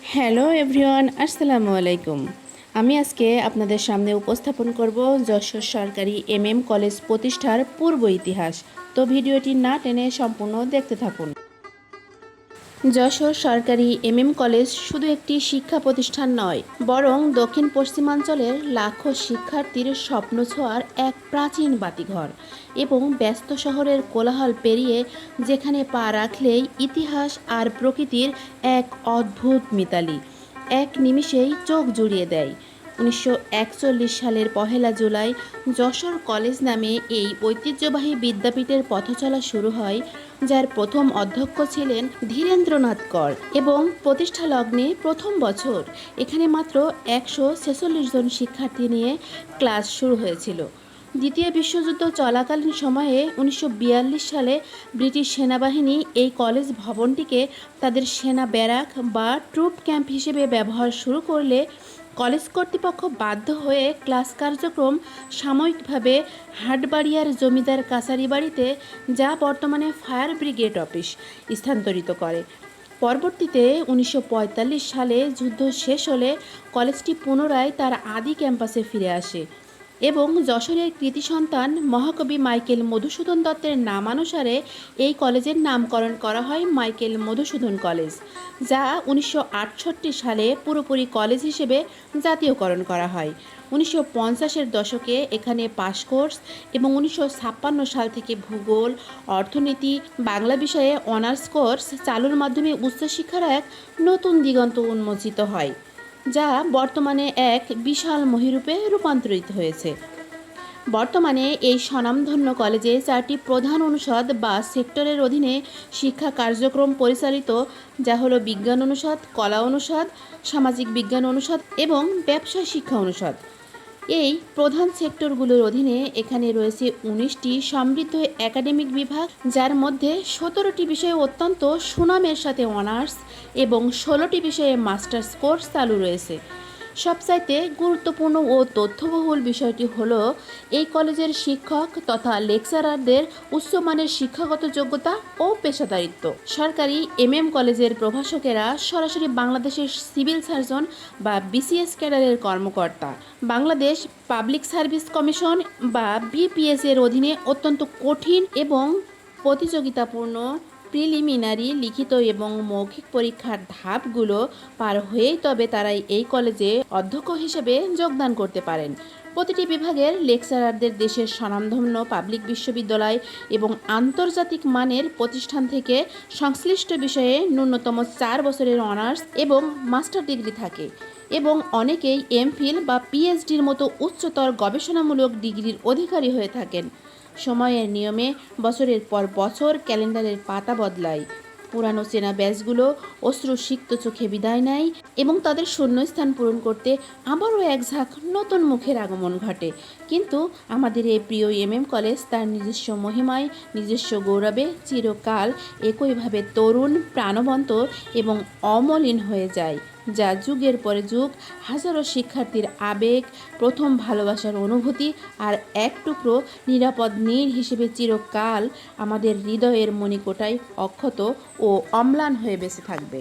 Hello everyone, আসসালামু আলাইকুম। আমি আজকে আপনাদের সামনে উপস্থাপন করব যশোর সরকারি এমএম কলেজ প্রতিষ্ঠার পূর্ব ইতিহাস। তো ভিডিওটি না টেনে সম্পূর্ণ দেখতে থাকুন। যশোর সরকারি এমএম কলেজ শুধু একটি শিক্ষা প্রতিষ্ঠান নয়, বরং দক্ষিণ পশ্চিমাঞ্চলের লাখো শিক্ষার্থীর স্বপ্ন ছোঁয়ার এক প্রাচীন বাতিঘর এবং ব্যস্ত শহরের কোলাহল পেরিয়ে যেখানে পা রাখলেই ইতিহাস আর প্রকৃতির এক অদ্ভুত মিতালি এক নিমিষেই চোখ জুড়িয়ে দেয়। ১৯৪১ সালের ১লা জুলাই যশোর কলেজ নামে এই ঐতিহ্যবাহী বিদ্যাপীঠের পথচলা শুরু হয়, যার প্রথম অধ্যক্ষ ছিলেন ধীরেন্দ্রনাথ কর এবং প্রতিষ্ঠা লগ্নে প্রথম বছর এখানে মাত্র ১৪৬ জন শিক্ষার্থী নিয়ে ক্লাস শুরু হয়েছিল। দ্বিতীয় বিশ্বযুদ্ধ চলাকালীন সময়ে ১৯৪২ সালে ব্রিটিশ সেনাবাহিনী এই কলেজ ভবনটিকে তাদের সেনা ব্যারাক বা ট্রুপ ক্যাম্প হিসেবে ব্যবহার শুরু করলে কলেজ কর্তৃপক্ষ বাধ্য হয়ে ক্লাস কার্যক্রম সাময়িকভাবে হাটবাড়িয়ার জমিদার কাছারি বাড়িতে, যা বর্তমানে ফায়ার ব্রিগেড অফিস, স্থানান্তরিত করে। পরবর্তীতে ১৯৪৫ সালে যুদ্ধ শেষ হলে কলেজটি পুনরায় তার আদি ক্যাম্পাসে ফিরে আসে এবং যশোরের কৃতি সন্তান মহাকবি মাইকেল মধুসূদন দত্তের নামানুসারে এই কলেজের নামকরণ করা হয় মাইকেল মধুসূদন কলেজ, যা ১৯৬৮ সালে পুরোপুরি কলেজ হিসেবে জাতীয়করণ করা হয়। ১৯৫০-এর দশকে এখানে পাস কোর্স এবং ১৯৫৬ সাল থেকে ভূগোল, অর্থনীতি, বাংলা বিষয়ে অনার্স কোর্স চালুর মাধ্যমে উচ্চশিক্ষার এক নতুন দিগন্ত উন্মোচিত হয়, যা বর্তমানে এক বিশাল মহিরূপে রূপান্তরিত হয়েছে। বর্তমানে এই স্বনামধন্য কলেজে 4টি প্রধান অনুষদ বা সেক্টরের অধীনে শিক্ষা কার্যক্রম পরিচালিত, যা হলো বিজ্ঞান অনুষদ, কলা অনুষদ, সামাজিক বিজ্ঞান অনুষদ এবং ব্যবসা শিক্ষা অনুষদ। এই প্রধান সেক্টরগুলোর অধীনে এখানে রয়েছে 19টি সমৃদ্ধ একাডেমিক বিভাগ, যার মধ্যে 17টি বিষয়ে অত্যন্ত সুনামের সাথে অনার্স এবং 16টি বিষয়ে মাস্টার্স কোর্স চালু রয়েছে। সবচাইতে গুরুত্বপূর্ণ ও তথ্যবহুল বিষয়টি হলো এই কলেজের শিক্ষক তথা লেকচারারদের উচ্চমানের শিক্ষাগত যোগ্যতা ও পেশাদারিত্ব। সরকারি এমএম কলেজের প্রভাষকেরা সরাসরি বাংলাদেশের সিভিল সার্জন বা বিসিএস ক্যাডারের কর্মকর্তা। বাংলাদেশ পাবলিক সার্ভিস কমিশন বা বিপিএস এর অধীনে অত্যন্ত কঠিন এবং প্রতিযোগিতাপূর্ণ প্রিলিমিনারি লিখিত এবং মৌখিক পরীক্ষার ধাপগুলো পার হয়েই তবে তারাই এই কলেজে অধ্যক্ষ হিসেবে যোগদান করতে পারেন। প্রতিটি বিভাগের লেকচারারদের দেশের স্বনামধন্য পাবলিক বিশ্ববিদ্যালয় এবং আন্তর্জাতিক মানের প্রতিষ্ঠান থেকে সংশ্লিষ্ট বিষয়ে ন্যূনতম 4 বছরের অনার্স এবং মাস্টার ডিগ্রি থাকে এবং অনেকেই এমফিল বা পিএইচডির মতো উচ্চতর গবেষণামূলক ডিগ্রির অধিকারী হয়ে থাকেন। সময়ের নিয়মে বছরের পর বছর ক্যালেন্ডারের পাতা বদলায়, পুরানো চেনা ব্যাচগুলো অশ্রুসিক্ত চোখে বিদায় নেয় এবং তাদের শূন্যস্থান পূরণ করতে আবারও এক ঝাঁক নতুন মুখের আগমন ঘটে। কিন্তু আমাদের এই প্রিয় এমএম কলেজ তার নিজস্ব মহিমায়, নিজস্ব গৌরবে চিরকাল একইভাবে তরুণ, প্রাণবন্ত এবং অমলিন হয়ে যায়, যা যুগের পরে যুগ হাজারো শিক্ষার্থীর আবেগ, প্রথম ভালোবাসার অনুভূতি আর এক টুকরো নিরাপদ নীড় হিসেবে চিরকাল আমাদের হৃদয়ের মণিকোটায় অক্ষত ও অম্লান হয়ে বেঁচে থাকবে।